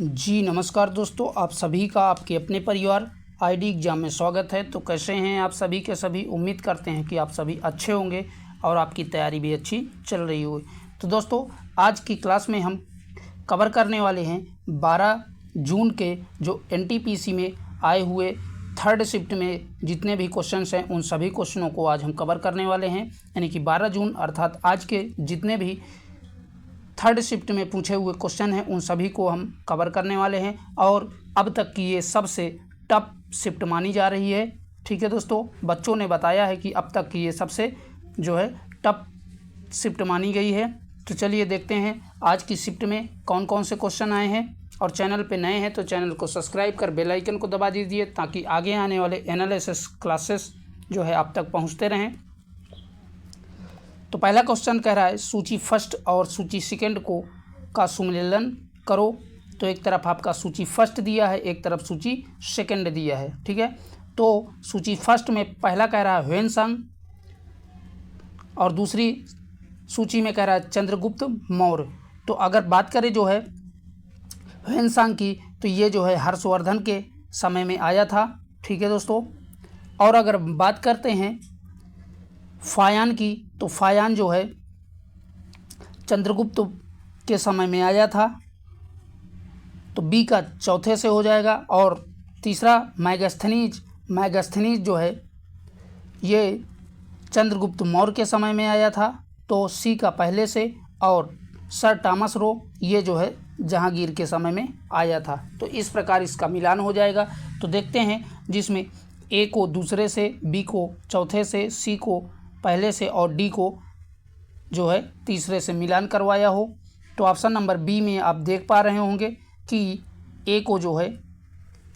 जी नमस्कार दोस्तों, आप सभी का आपके अपने परिवार आईडी एग्ज़ाम में स्वागत है। तो कैसे हैं आप सभी के सभी। उम्मीद करते हैं कि आप सभी अच्छे होंगे और आपकी तैयारी भी अच्छी चल रही होगी। तो दोस्तों, आज की क्लास में हम कवर करने वाले हैं 12 जून के जो एनटीपीसी में आए हुए थर्ड शिफ्ट में जितने भी क्वेश्चंस हैं उन सभी क्वेश्चनों को आज हम कवर करने वाले हैं। यानी कि 12 जून अर्थात आज के जितने भी थर्ड शिफ्ट में पूछे हुए क्वेश्चन हैं उन सभी को हम कवर करने वाले हैं और अब तक की ये सबसे टफ शिफ्ट मानी जा रही है। ठीक है दोस्तों, बच्चों ने बताया है कि अब तक की ये सबसे जो है टफ शिफ्ट मानी गई है। तो चलिए देखते हैं आज की शिफ्ट में कौन कौन से क्वेश्चन आए हैं। और चैनल पे नए हैं तो चैनल को सब्सक्राइब कर बेल आइकन को दबा दीजिए ताकि आगे आने वाले एनालिसिस क्लासेस जो है आप तक पहुँचते रहें। तो पहला क्वेश्चन कह रहा है सूची फर्स्ट और सूची सेकंड को का सुमेलन करो। तो एक तरफ आपका सूची फर्स्ट दिया है, एक तरफ सूची सेकंड दिया है। ठीक है, तो सूची फर्स्ट में पहला कह रहा है ह्वेनसांग और दूसरी सूची में कह रहा है चंद्रगुप्त मौर्य। तो अगर बात करें जो है ह्वेनसांग की, तो ये जो है हर्षवर्धन के समय में आया था। ठीक है दोस्तों, और अगर बात करते हैं फायान की, तो फायान जो है चंद्रगुप्त के समय में आया था। तो बी का चौथे से हो जाएगा। और तीसरा मैगस्थनीज जो है ये चंद्रगुप्त मौर्य के समय में आया था। तो सी का पहले से। और सर टॉमस रो ये जो है जहांगीर के समय में आया था। तो इस प्रकार इसका मिलान हो जाएगा। तो देखते हैं जिसमें ए को दूसरे से, बी को चौथे से, सी को पहले से और डी को जो है तीसरे से मिलान करवाया हो। तो ऑप्शन नंबर बी में आप देख पा रहे होंगे कि ए को जो है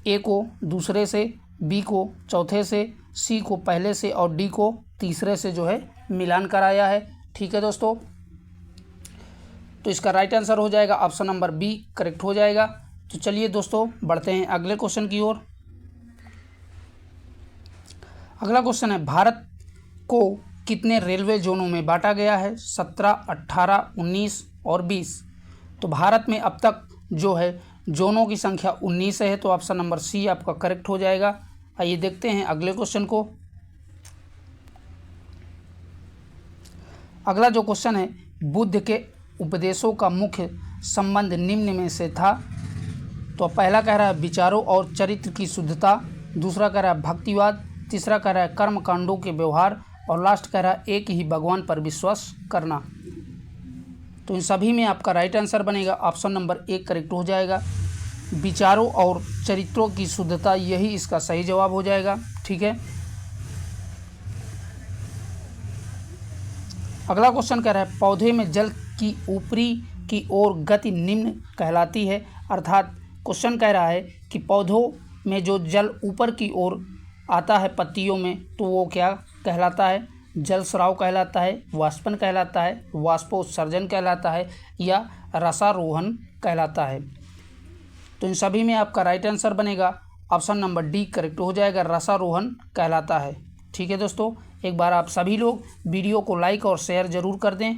ए को दूसरे से, बी को चौथे से, सी को पहले से और डी को तीसरे से जो है मिलान कराया है। ठीक है दोस्तों, तो इसका राइट आंसर हो जाएगा ऑप्शन नंबर बी करेक्ट हो जाएगा। तो चलिए दोस्तों बढ़ते हैं अगले क्वेश्चन की ओर। अगला क्वेश्चन है भारत को कितने रेलवे जोनों में बांटा गया है? 17, 18, 19 और 20। तो भारत में अब तक जो है जोनों की संख्या 19 है। तो ऑप्शन नंबर सी आपका करेक्ट हो जाएगा। आइए देखते हैं अगले क्वेश्चन को। अगला जो क्वेश्चन है बुद्ध के उपदेशों का मुख्य संबंध निम्न में से था। तो पहला कह रहा है विचारों और चरित्र की शुद्धता, दूसरा कह रहा है भक्तिवाद, तीसरा कह रहा है कर्म कांडों के व्यवहार और लास्ट कह रहा है एक ही भगवान पर विश्वास करना। तो इन सभी में आपका राइट आंसर बनेगा ऑप्शन नंबर एक करेक्ट हो जाएगा। विचारों और चरित्रों की शुद्धता यही इसका सही जवाब हो जाएगा। ठीक है, अगला क्वेश्चन कह रहा है पौधे में जल की ऊपरी की ओर गति निम्न कहलाती है। अर्थात क्वेश्चन कह रहा है कि पौधों में जो जल ऊपर की ओर आता है पत्तियों में, तो वो क्या कहलाता है? जल स्राव कहलाता है, वाष्पन कहलाता है, वाष्पोत्सर्जन कहलाता है या रसारोहण कहलाता है। तो इन सभी में आपका राइट आंसर बनेगा ऑप्शन नंबर डी करेक्ट हो जाएगा, रसारोहण कहलाता है। ठीक है दोस्तों, एक बार आप सभी लोग वीडियो को लाइक और शेयर जरूर कर दें।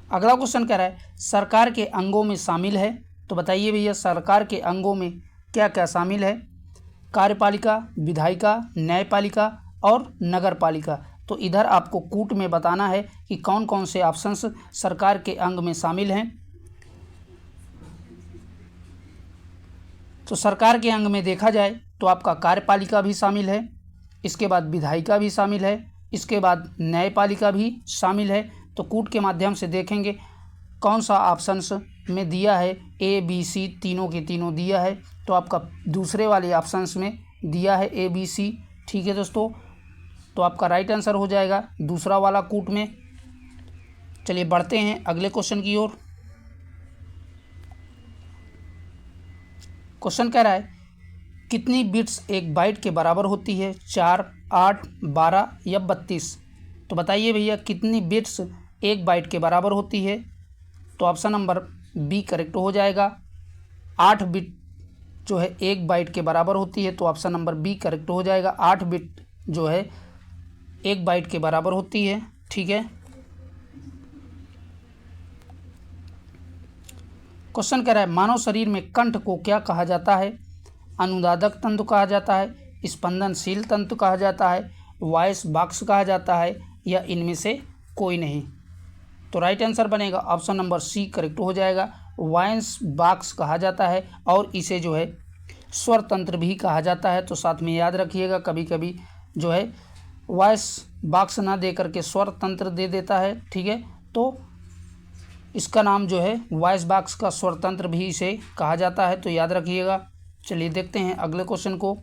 अगला क्वेश्चन कह रहा है सरकार के अंगों में शामिल है। तो बताइए भैया सरकार के अंगों में क्या क्या शामिल है? कार्यपालिका, विधायिका, न्यायपालिका और नगरपालिका। तो इधर आपको कूट में बताना है कि कौन कौन से ऑप्शंस सरकार के अंग में शामिल हैं। तो सरकार के अंग में देखा जाए तो आपका कार्यपालिका भी शामिल है, इसके बाद विधायिका भी शामिल है, इसके बाद न्यायपालिका भी शामिल है। तो कूट के माध्यम से देखेंगे कौन सा ऑप्शंस में दिया है। ए बी सी तीनों के तीनों दिया है। तो आपका दूसरे वाले ऑप्शंस में दिया है ए बी सी। ठीक है दोस्तों, तो आपका राइट आंसर हो जाएगा दूसरा वाला कूट में। चलिए बढ़ते हैं अगले क्वेश्चन की ओर। क्वेश्चन कह रहा है कितनी बिट्स एक बाइट के बराबर होती है? 4, 8, 12 या 32। तो बताइए भैया कितनी बिट्स एक बाइट के बराबर होती है? तो ऑप्शन नंबर बी करेक्ट हो जाएगा। 8 बिट जो है एक बाइट के बराबर होती है। तो ऑप्शन नंबर बी करेक्ट हो जाएगा। 8 बिट जो है एक बाइट के बराबर होती है। ठीक है, क्वेश्चन कह रहा है मानव शरीर में कंठ को क्या कहा जाता है? अनुदादक तंतु कहा जाता है, स्पंदनशील तंतु कहा जाता है, वॉइस बॉक्स कहा जाता है, या इनमें से कोई नहीं। तो राइट आंसर बनेगा ऑप्शन नंबर सी करेक्ट हो जाएगा। वॉइस बॉक्स कहा जाता है और इसे जो है स्वर तंत्र भी कहा जाता है। तो साथ में याद रखिएगा, कभी कभी जो है वॉइस बॉक्स ना दे करके स्वर तंत्र दे देता है, ठीक है। तो इसका नाम जो है वॉइस बॉक्स का स्वर तंत्र भी इसे कहा जाता है, तो याद रखिएगा। चलिए देखते हैं अगले क्वेश्चन को।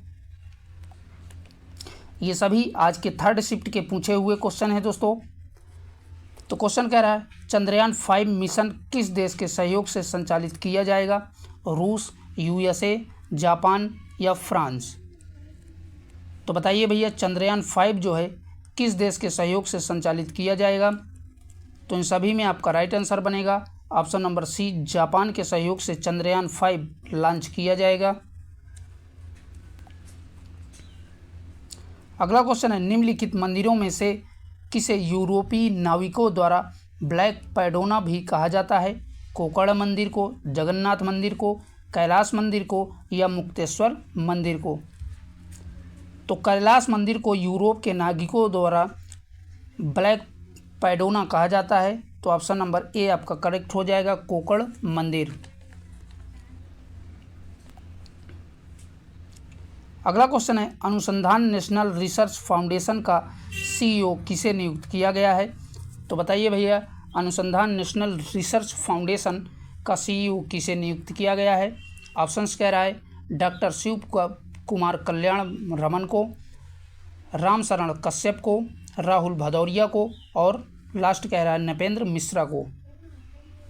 ये सभी आज के थर्ड शिफ्ट के पूछे हुए क्वेश्चन हैं दोस्तों। तो क्वेश्चन कह रहा है चंद्रयान 5 मिशन किस देश के सहयोग से संचालित किया जाएगा? रूस, USA, जापान या फ्रांस? तो बताइए भैया, चंद्रयान 5 जो है किस देश के सहयोग से संचालित किया जाएगा? तो इन सभी में आपका राइट आंसर बनेगा ऑप्शन नंबर सी, जापान के सहयोग से चंद्रयान 5 लॉन्च किया जाएगा। अगला क्वेश्चन है निम्नलिखित मंदिरों में से किसे यूरोपीय नाविकों द्वारा ब्लैक पैडोना भी कहा जाता है? कोकण मंदिर को, जगन्नाथ मंदिर को, कैलाश मंदिर को, या मुक्तेश्वर मंदिर को? तो कैलाश मंदिर को यूरोप के नाविकों द्वारा ब्लैक पैडोना कहा जाता है। तो ऑप्शन नंबर ए आपका करेक्ट हो जाएगा, कोकण मंदिर। अगला क्वेश्चन है अनुसंधान नेशनल रिसर्च फाउंडेशन का CEO किसे नियुक्त किया गया है? तो बताइए भैया, अनुसंधान नेशनल रिसर्च फाउंडेशन का CEO किसे नियुक्त किया गया है? ऑप्शंस कह रहा है डॉक्टर शिव कुमार कल्याण रमन को, राम शरण कश्यप को, राहुल भदौरिया को, और लास्ट कह रहा है नृपेंद्र मिश्रा को।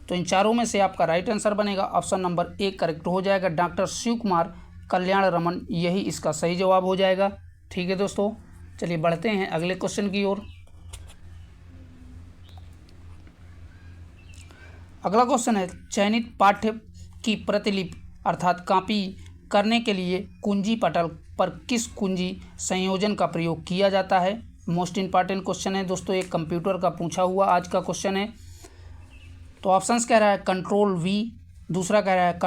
तो इन चारों में से आपका राइट आंसर बनेगा ऑप्शन नंबर ए करेक्ट हो जाएगा, डॉक्टर शिव कुमार कल्याण रमन, यही इसका सही जवाब हो जाएगा। ठीक है दोस्तों, चलिए बढ़ते हैं अगले क्वेश्चन की ओर। अगला क्वेश्चन है चयनित पाठ्य की प्रतिलिपि अर्थात कॉपी करने के लिए कुंजी पटल पर किस कुंजी संयोजन का प्रयोग किया जाता है? मोस्ट इंपॉर्टेंट क्वेश्चन है दोस्तों, एक कंप्यूटर का पूछा हुआ आज का क्वेश्चन है। तो ऑप्शंस कह रहा है Ctrl+V, दूसरा कह रहा है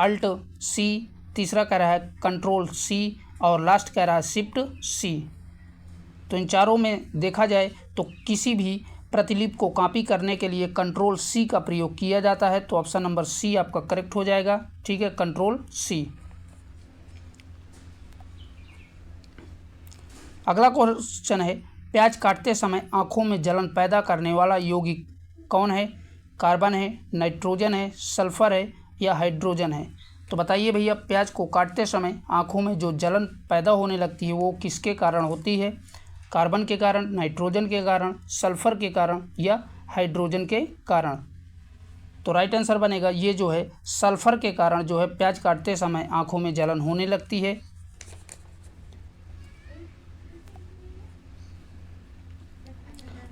Alt+C, तीसरा कह रहा है Ctrl+C और लास्ट कह रहा है Shift+C। तो इन चारों में देखा जाए तो किसी भी प्रतिलिपि को कॉपी करने के लिए Ctrl+C का प्रयोग किया जाता है। तो ऑप्शन नंबर सी आपका करेक्ट हो जाएगा, ठीक है, Ctrl+C। अगला क्वेश्चन है प्याज काटते समय आँखों में जलन पैदा करने वाला यौगिक कौन है? कार्बन है, नाइट्रोजन है, सल्फर है, या हाइड्रोजन है? तो बताइए भैया, प्याज को काटते समय आँखों में जो जलन पैदा होने लगती है वो किसके कारण होती है? कार्बन के कारण, नाइट्रोजन के कारण, सल्फर के कारण, या हाइड्रोजन के कारण? तो राइट आंसर बनेगा ये जो है सल्फर के कारण जो है प्याज काटते समय आँखों में जलन होने लगती है।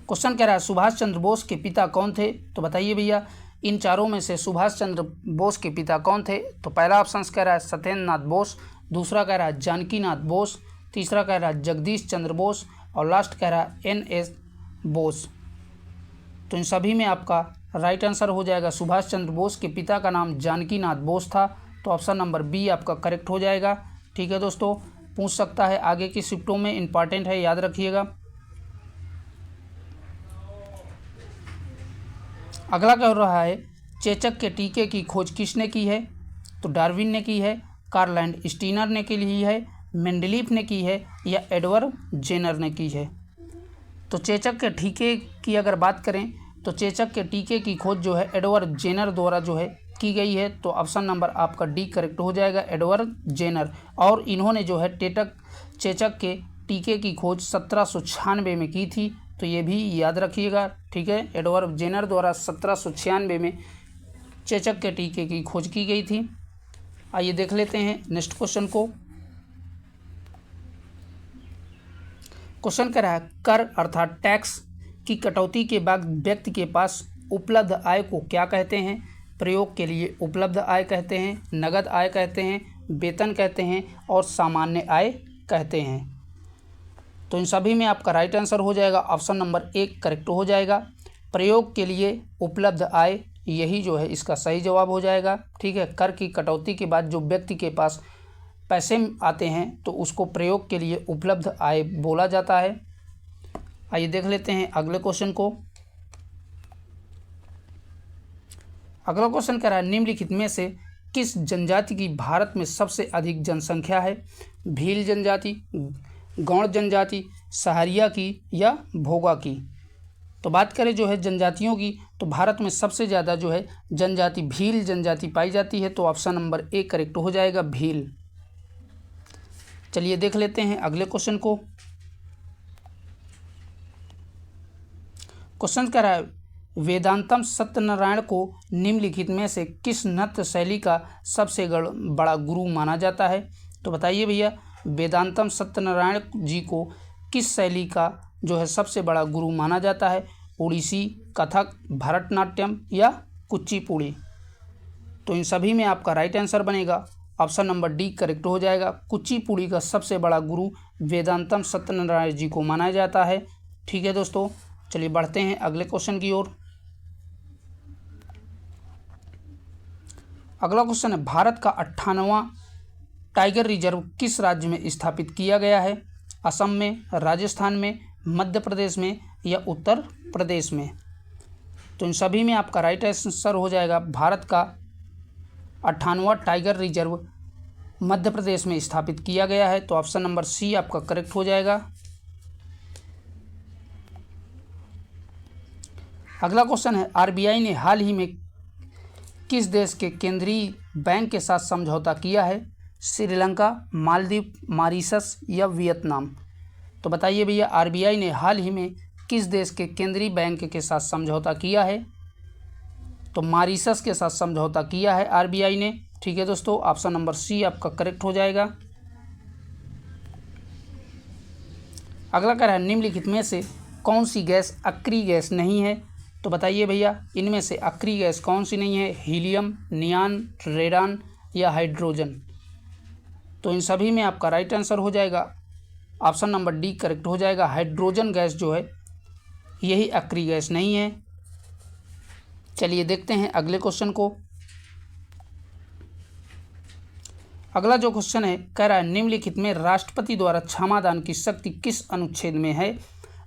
क्वेश्चन कह रहा है सुभाष चंद्र बोस के पिता कौन थे? तो बताइए भैया, इन चारों में से सुभाष चंद्र बोस के पिता कौन थे? तो पहला ऑप्शन कह रहा है सत्येंद्र नाथ बोस, दूसरा कह रहा है जानकी नाथ बोस, तीसरा कह रहा है जगदीश चंद्र बोस, और लास्ट कह रहा है NS बोस। तो इन सभी में आपका राइट आंसर हो जाएगा सुभाष चंद्र बोस के पिता का नाम जानकी नाथ बोस था। तो ऑप्शन नंबर बी आपका करेक्ट हो जाएगा। ठीक है दोस्तों, पूछ सकता है आगे की शिफ्टों में, इंपॉर्टेंट है, याद रखिएगा। अगला कह रहा है चेचक के टीके की खोज किसने की है? तो डार्विन ने की है, कार्ल स्टीनर ने की है, मेंडलीफ ने की है, या एडवर्ड जेनर ने की है? तो चेचक के टीके की अगर बात करें तो चेचक के टीके की खोज जो है एडवर्ड जेनर द्वारा जो है की गई है। तो ऑप्शन नंबर आपका डी करेक्ट हो जाएगा, एडवर्ड जेनर। और इन्होंने जो है चेचक के टीके की खोज 1796 में की थी। तो ये भी याद रखिएगा, ठीक है, एडवर्ड जेनर द्वारा 1796 में चेचक के टीके की खोज की गई थी। आइए देख लेते हैं नेक्स्ट क्वेश्चन को। क्वेश्चन कह रहा है कर अर्थात टैक्स की कटौती के बाद व्यक्ति के पास उपलब्ध आय को क्या कहते हैं? प्रयोग के लिए उपलब्ध आय कहते हैं, नगद आय कहते हैं, वेतन कहते हैं, और सामान्य आय कहते हैं। तो इन सभी में आपका राइट आंसर हो जाएगा ऑप्शन नंबर 1 करेक्ट हो जाएगा। प्रयोग के लिए उपलब्ध आय यही जो है इसका सही जवाब हो जाएगा। ठीक है, कर की कटौती के बाद जो व्यक्ति के पास पैसे आते हैं तो उसको प्रयोग के लिए उपलब्ध आय बोला जाता है। आइए देख लेते हैं अगले क्वेश्चन को। अगला क्वेश्चन कह रहा है निम्नलिखित में से किस जनजाति की भारत में सबसे अधिक जनसंख्या है? भील जनजाति, गौड़ जनजाति, सहारिया की या भोगा की? तो बात करें जो है जनजातियों की, तो भारत में सबसे ज़्यादा जो है जनजाति भील जनजाति पाई जाती है। तो ऑप्शन नंबर ए करेक्ट हो जाएगा, भील। चलिए देख लेते हैं अगले क्वेश्चन को। क्वेश्चन कह रहा है वेदांतम सत्यनारायण को निम्नलिखित में से किस नृत्य शैली का सबसे बड़ा गुरु माना जाता है? तो बताइए भैया, वेदांतम सत्यनारायण जी को किस शैली का जो है सबसे बड़ा गुरु माना जाता है? ओडिसी, कथक, भरतनाट्यम या कुचिपुड़ी? तो इन सभी में आपका राइट आंसर बनेगा ऑप्शन नंबर डी करेक्ट हो जाएगा। कुचिपुड़ी का सबसे बड़ा गुरु वेदांतम सत्यनारायण जी को माना जाता है। ठीक है दोस्तों, चलिए बढ़ते हैं अगले क्वेश्चन की ओर। अगला क्वेश्चन है भारत का 58वां टाइगर रिजर्व किस राज्य में स्थापित किया गया है? असम में, राजस्थान में, मध्य प्रदेश में या उत्तर प्रदेश में? तो इन सभी में आपका राइट आंसर हो जाएगा भारत का 58वां टाइगर रिजर्व मध्य प्रदेश में स्थापित किया गया है। तो ऑप्शन नंबर सी आपका करेक्ट हो जाएगा। अगला क्वेश्चन है आरबीआई ने हाल ही में किस देश के केंद्रीय बैंक के साथ समझौता किया है? श्रीलंका, मालदीव, मॉरिशस या वियतनाम? तो बताइए भैया, आरबीआई ने हाल ही में किस देश के केंद्रीय बैंक के साथ समझौता किया है? तो मॉरिशस के साथ समझौता किया है आरबीआई ने। ठीक है दोस्तों, ऑप्शन नंबर सी आपका करेक्ट हो जाएगा। अगला कह रहा है निम्नलिखित में से कौन सी गैस अक्रिय गैस नहीं है? तो बताइए भैया, इनमें से अक्रिय गैस कौन सी नहीं है? हीलियम, नियान, रेडान या हाइड्रोजन? तो इन सभी में आपका राइट आंसर हो जाएगा ऑप्शन नंबर डी करेक्ट हो जाएगा। हाइड्रोजन गैस जो है यही अक्रिय गैस नहीं है। चलिए देखते हैं अगले क्वेश्चन को। अगला जो क्वेश्चन है कह रहा है निम्नलिखित में राष्ट्रपति द्वारा क्षमादान की शक्ति किस अनुच्छेद में है?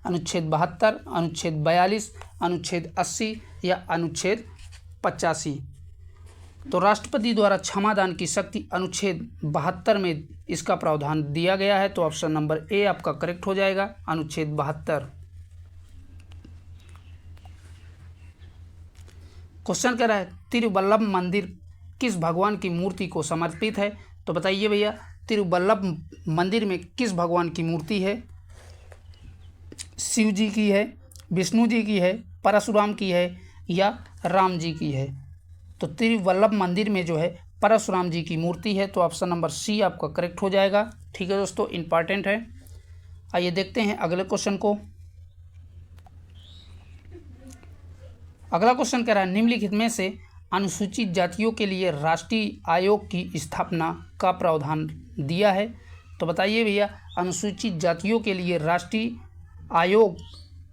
अनुच्छेद 72, अनुच्छेद 42, अनुच्छेद 80 या अनुच्छेद 85? तो राष्ट्रपति द्वारा क्षमादान की शक्ति अनुच्छेद 72 में इसका प्रावधान दिया गया है। तो ऑप्शन नंबर ए आपका करेक्ट हो जाएगा, अनुच्छेद 72। क्वेश्चन कह रहा है तिरुवल्लभ मंदिर किस भगवान की मूर्ति को समर्पित है? तो बताइए भैया, तिरुवल्लभ मंदिर में किस भगवान की मूर्ति है? शिव जी की है, विष्णु जी की है, परशुराम की है या राम जी की है? तो तिरुवल्लभ मंदिर में जो है परशुराम जी की मूर्ति है। तो ऑप्शन नंबर सी आपका करेक्ट हो जाएगा। ठीक है दोस्तों, इंपॉर्टेंट है। आइए देखते हैं अगले क्वेश्चन को। अगला क्वेश्चन कह रहा है निम्नलिखित में से अनुसूचित जातियों के लिए राष्ट्रीय आयोग की स्थापना का प्रावधान दिया है? तो बताइए भैया, अनुसूचित जातियों के लिए राष्ट्रीय आयोग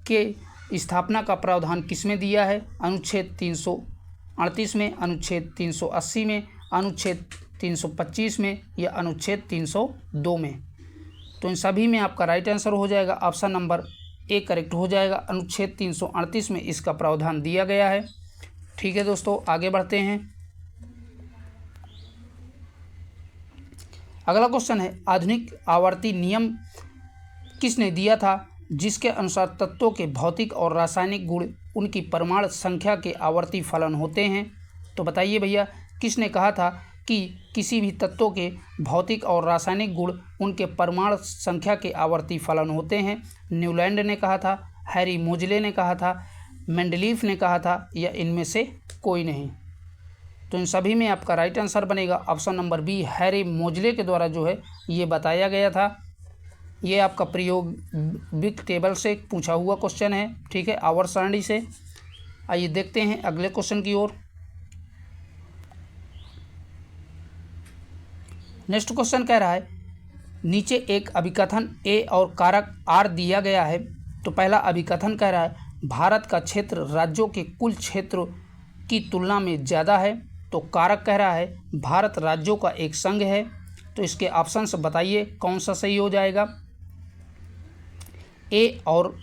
के स्थापना का प्रावधान किसमें दिया है? अनुच्छेद 338 में, अनुच्छेद 380 में, अनुच्छेद 325 में या अनुच्छेद 302 में? तो इन सभी में आपका राइट आंसर हो जाएगा ऑप्शन नंबर ए करेक्ट हो जाएगा। अनुच्छेद 338 में इसका प्रावधान दिया गया है। ठीक है दोस्तों, आगे बढ़ते हैं। अगला क्वेश्चन है आधुनिक आवर्ती नियम किसने दिया था, जिसके अनुसार तत्वों के भौतिक और रासायनिक गुण उनकी परमाणु संख्या के आवर्ती फलन होते हैं? तो बताइए भैया, किसने कहा था कि किसी भी तत्वों के भौतिक और रासायनिक गुण उनके परमाणु संख्या के आवर्ती फलन होते हैं? न्यूलैंड ने कहा था, हैरी मोजले ने कहा था, मेंडलीफ ने कहा था या इनमें से कोई नहीं? तो इन सभी में आपका राइट आंसर बनेगा ऑप्शन नंबर बी, हैरी मोजले के द्वारा जो है ये बताया गया था। ये आपका प्रायोगिक टेबल से पूछा हुआ क्वेश्चन है। ठीक है, आवर्त सारणी से। आइए देखते हैं अगले क्वेश्चन की ओर। नेक्स्ट क्वेश्चन कह रहा है नीचे एक अभिकथन ए और कारक आर दिया गया है। तो पहला अभिकथन कह रहा है भारत का क्षेत्र राज्यों के कुल क्षेत्र की तुलना में ज़्यादा है। तो कारक कह रहा है भारत राज्यों का एक संघ है। तो इसके ऑप्शंस बताइए कौन सा सही हो जाएगा। ए और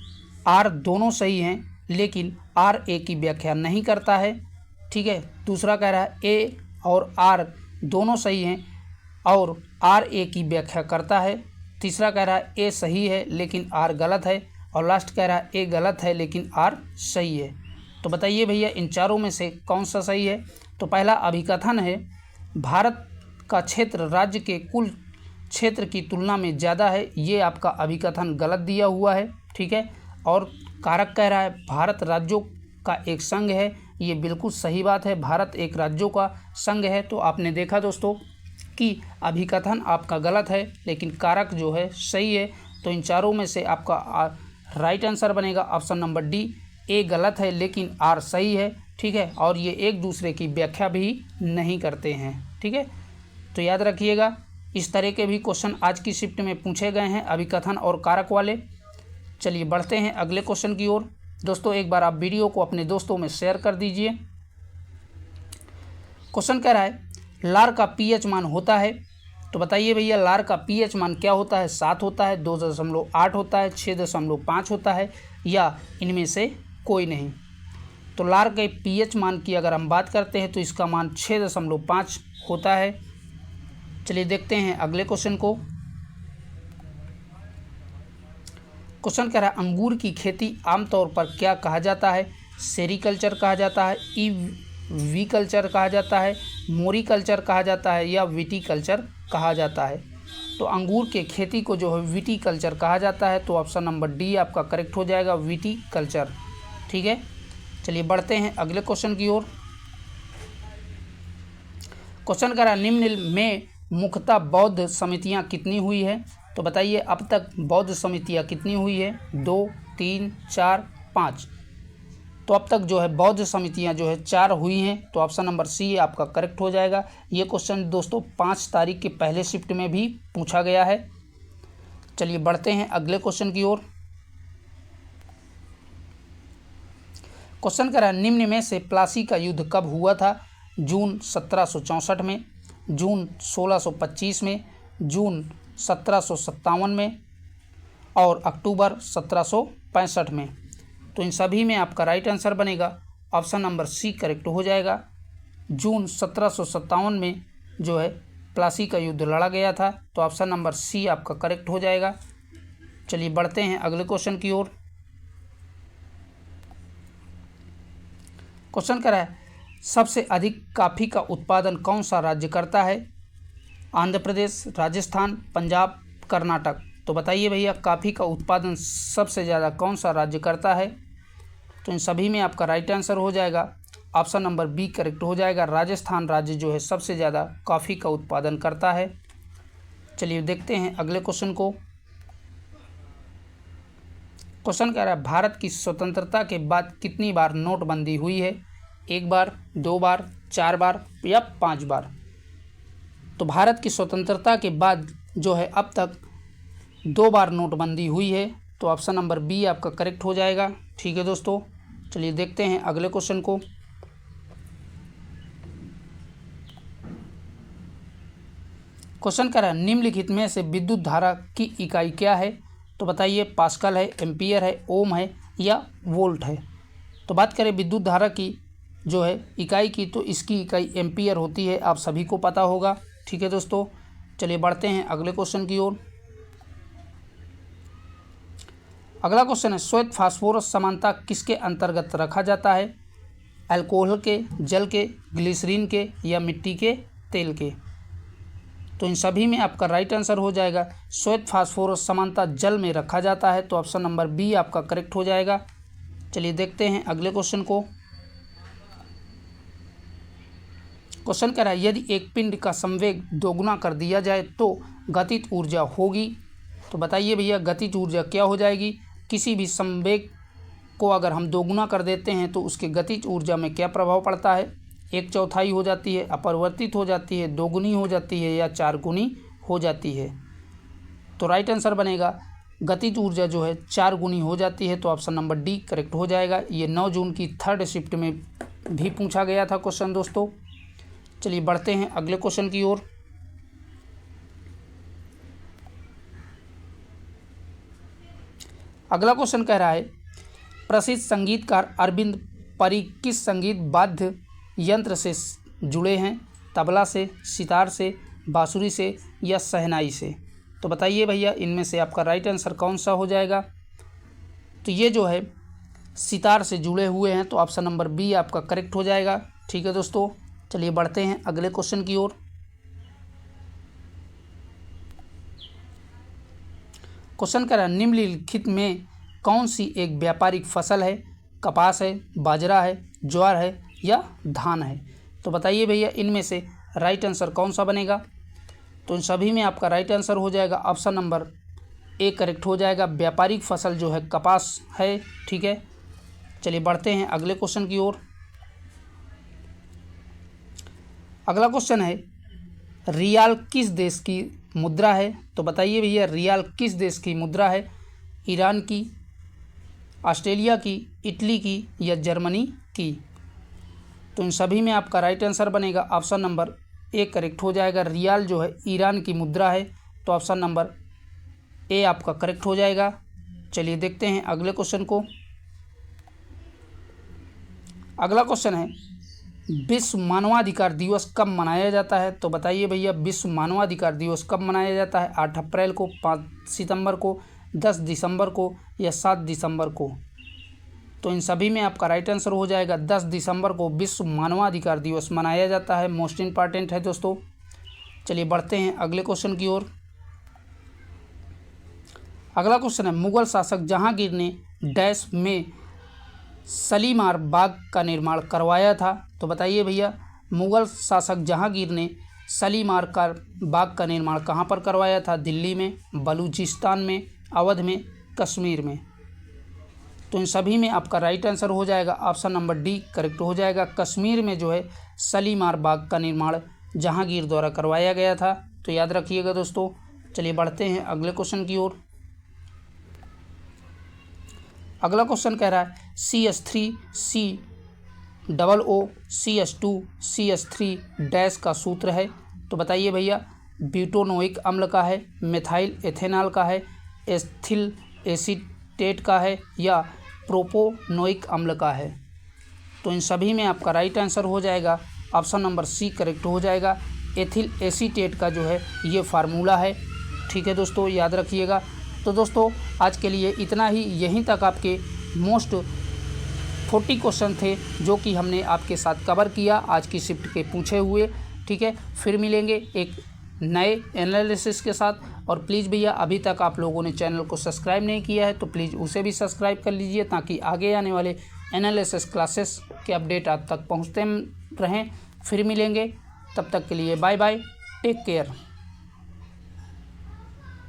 आर दोनों सही हैं, लेकिन आर ए की व्याख्या नहीं करता है। ठीक है, दूसरा कह रहा है ए और आर दोनों सही हैं और आर ए की व्याख्या करता है। तीसरा कह रहा है ए सही है लेकिन आर गलत है। और लास्ट कह रहा है ए गलत है लेकिन आर सही है। तो बताइए भैया इन चारों में से कौन सा सही है। तो पहला अभिकथन है भारत का क्षेत्र राज्य के कुल क्षेत्र की तुलना में ज़्यादा है, ये आपका अभिकथन गलत दिया हुआ है। ठीक है, और कारक कह रहा है भारत राज्यों का एक संघ है, ये बिल्कुल सही बात है, भारत एक राज्यों का संघ है। तो आपने देखा दोस्तों कि अभिकथन आपका गलत है लेकिन कारक जो है सही है। तो इन चारों में से आपका राइट आंसर बनेगा ऑप्शन नंबर डी, ए गलत है लेकिन आर सही है। ठीक है, और ये एक दूसरे की व्याख्या भी नहीं करते हैं। ठीक है, तो याद रखिएगा इस तरह के भी क्वेश्चन आज की शिफ्ट में पूछे गए हैं अभिकथन और कारक वाले। चलिए बढ़ते हैं अगले क्वेश्चन की ओर। दोस्तों एक बार आप वीडियो को अपने दोस्तों में शेयर कर दीजिए। क्वेश्चन कह रहा है लार का पीएच मान होता है। तो बताइए भैया लार का पीएच मान क्या होता है। 7 होता है, 2.8 होता है, 6.5 होता है या इनमें से कोई नहीं। तो लार के पीएच मान की अगर हम बात करते हैं तो इसका मान 6.5 होता है। चलिए देखते हैं अगले क्वेश्चन को। क्वेश्चन कह रहा है अंगूर की खेती आमतौर पर क्या कहा जाता है। सेरीकल्चर कहा जाता है, वी कल्चर कहा जाता है, मोरी कल्चर कहा जाता है या विटीकल्चर कहा जाता है। तो अंगूर के खेती को जो है विटीकल्चर कहा जाता है। तो ऑप्शन नंबर डी आपका करेक्ट हो जाएगा, विटीकल्चर। ठीक है, चलिए बढ़ते हैं अगले क्वेश्चन की ओर। क्वेश्चन कह रहा है निम्न में मुख्यतः बौद्ध समितियां कितनी हुई है। तो बताइए अब तक बौद्ध समितियां कितनी हुई है। 2, 3, 4, 5। तो अब तक जो है बौद्ध समितियां जो है 4 हुई हैं। तो ऑप्शन नंबर सी आपका करेक्ट हो जाएगा। ये क्वेश्चन दोस्तों 5 तारीख के पहले शिफ्ट में भी पूछा गया है। चलिए बढ़ते हैं अगले क्वेश्चन की ओर। क्वेश्चन कह रहा है निम्न में से प्लासी का युद्ध कब हुआ था। जून 1764 में, जून 1625 में, जून 1757 में और अक्टूबर 1765 में। तो इन सभी में आपका राइट आंसर बनेगा ऑप्शन नंबर सी करेक्ट हो जाएगा। जून 1757 में जो है प्लासी का युद्ध लड़ा गया था। तो ऑप्शन नंबर सी आपका करेक्ट हो जाएगा। चलिए बढ़ते हैं अगले क्वेश्चन की ओर। क्वेश्चन कह रहा है सबसे अधिक कॉफ़ी का उत्पादन कौन सा राज्य करता है। आंध्र प्रदेश, राजस्थान, पंजाब, कर्नाटक। तो बताइए भैया कॉफ़ी का उत्पादन सबसे ज़्यादा कौन सा राज्य करता है। तो इन सभी में आपका राइट आंसर हो जाएगा ऑप्शन नंबर बी करेक्ट हो जाएगा। राजस्थान राज्य जो है सबसे ज़्यादा कॉफ़ी का उत्पादन करता है। चलिए देखते हैं अगले क्वेश्चन को। क्वेश्चन कह रहा है भारत की स्वतंत्रता के बाद कितनी बार नोटबंदी हुई है। 1 बार, 2 बार, 4 बार या 5 बार। तो भारत की स्वतंत्रता के बाद जो है अब तक 2 बार नोटबंदी हुई है। तो ऑप्शन नंबर बी आपका करेक्ट हो जाएगा। ठीक है दोस्तों, चलिए देखते हैं अगले क्वेश्चन को। क्वेश्चन कह रहा है निम्नलिखित में से विद्युत धारा की इकाई क्या है। तो बताइए पास्कल है, एम्पियर है, ओम है या वोल्ट है। तो बात करें विद्युत धारा की जो है इकाई की, तो इसकी इकाई एम्पियर होती है, आप सभी को पता होगा। ठीक है दोस्तों, चलिए बढ़ते हैं अगले क्वेश्चन की ओर। अगला क्वेश्चन है श्वेत फास्फोरस समानता किसके अंतर्गत रखा जाता है। अल्कोहल के, जल के, ग्लिसरीन के या मिट्टी के तेल के। तो इन सभी में आपका राइट आंसर हो जाएगा श्वेत फास्फोरस समानता जल में रखा जाता है। तो ऑप्शन नंबर बी आपका करेक्ट हो जाएगा। चलिए देखते हैं अगले क्वेश्चन को। क्वेश्चन कह रहा है यदि एक पिंड का संवेग दोगुना कर दिया जाए तो गतिज ऊर्जा होगी। तो बताइए भैया गतिज ऊर्जा क्या हो जाएगी। किसी भी संवेग को अगर हम दोगुना कर देते हैं तो उसके गतिज ऊर्जा में क्या प्रभाव पड़ता है। 1/4 हो जाती है, अपरिवर्तित हो जाती है, दोगुनी हो जाती है या 4 गुनी हो जाती है। तो राइट आंसर बनेगा गतिज ऊर्जा जो है 4 गुनी हो जाती है। तो ऑप्शन नंबर डी करेक्ट हो जाएगा। ये 9 जून की 3rd शिफ्ट में भी पूछा गया था क्वेश्चन दोस्तों। चलिए बढ़ते हैं अगले क्वेश्चन की ओर। अगला क्वेश्चन कह रहा है, प्रसिद्ध संगीतकार अरविंद परी किस संगीत वाद्य यंत्र से जुड़े हैं? तबला से, सितार से, बांसुरी से या शहनाई से? तो बताइए भैया इनमें से आपका राइट आंसर कौन सा हो जाएगा। तो ये जो है सितार से जुड़े हुए हैं, तो ऑप्शन नंबर बी आपका करेक्ट हो जाएगा। ठीक है दोस्तों, चलिए बढ़ते हैं अगले क्वेश्चन की ओर। क्वेश्चन कह रहा है, निम्नलिखित में कौन सी एक व्यापारिक फसल है? कपास है, बाजरा है, ज्वार है या धान है? तो बताइए भैया इनमें से राइट आंसर कौन सा बनेगा। तो इन सभी में आपका राइट आंसर हो जाएगा ऑप्शन नंबर ए करेक्ट हो जाएगा। व्यापारिक फसल जो है कपास है। ठीक है, चलिए बढ़ते हैं अगले क्वेश्चन की ओर। अगला क्वेश्चन है, रियाल किस देश की मुद्रा है? तो बताइए भैया रियाल किस देश की मुद्रा है? ईरान की, ऑस्ट्रेलिया की, इटली की या जर्मनी की? तो इन सभी में आपका राइट आंसर बनेगा ऑप्शन नंबर ए करेक्ट हो जाएगा। रियाल जो है ईरान की मुद्रा है, तो ऑप्शन नंबर ए आपका करेक्ट हो जाएगा। चलिए देखते हैं अगले क्वेश्चन को। अगला क्वेश्चन है, विश्व मानवाधिकार दिवस कब मनाया जाता है? तो बताइए भैया विश्व मानवाधिकार दिवस कब मनाया जाता है? 8 अप्रैल को, 5 सितंबर को, 10 दिसंबर को या 7 दिसंबर को? तो इन सभी में आपका राइट आंसर हो जाएगा 10 दिसंबर को विश्व मानवाधिकार दिवस मनाया जाता है। मोस्ट इम्पॉर्टेंट है दोस्तों। चलिए बढ़ते हैं अगले क्वेश्चन की ओर। अगला क्वेश्चन है, मुगल शासक जहांगीर ने डैश में शालीमार बाग का निर्माण करवाया था? तो बताइए भैया मुगल शासक जहांगीर ने शालीमार का बाग का निर्माण कहाँ पर करवाया था? दिल्ली में, बलूचिस्तान में, अवध में, कश्मीर में? तो इन सभी में आपका राइट आंसर हो जाएगा ऑप्शन नंबर डी करेक्ट हो जाएगा। कश्मीर में जो है शालीमार बाग का निर्माण जहांगीर द्वारा करवाया गया था, तो याद रखिएगा दोस्तों। चलिए बढ़ते हैं अगले क्वेश्चन की ओर। अगला क्वेश्चन कह रहा है, CH3 COO CH2 CH3 dash का सूत्र है? तो बताइए भैया ब्यूटानोइक अम्ल का है, मिथाइल एथेनॉल का है, एथिल एसीटेट का है या प्रोपोनोइक अम्ल का है? तो इन सभी में आपका राइट आंसर हो जाएगा ऑप्शन नंबर सी करेक्ट हो जाएगा। एथिल एसीटेट का जो है ये फार्मूला है। ठीक है दोस्तों, याद रखिएगा। तो दोस्तों आज के लिए इतना ही। यहीं तक आपके मोस्ट 40 क्वेश्चन थे जो कि हमने आपके साथ कवर किया आज की शिफ्ट के पूछे हुए। ठीक है, फिर मिलेंगे एक नए एनालिसिस के साथ। और प्लीज़ भैया अभी तक आप लोगों ने चैनल को सब्सक्राइब नहीं किया है तो प्लीज़ उसे भी सब्सक्राइब कर लीजिए, ताकि आगे आने वाले एनालिसिस क्लासेस के अपडेट आप तक पहुँचते रहें। फिर मिलेंगे, तब तक के लिए बाय बाय, टेक केयर।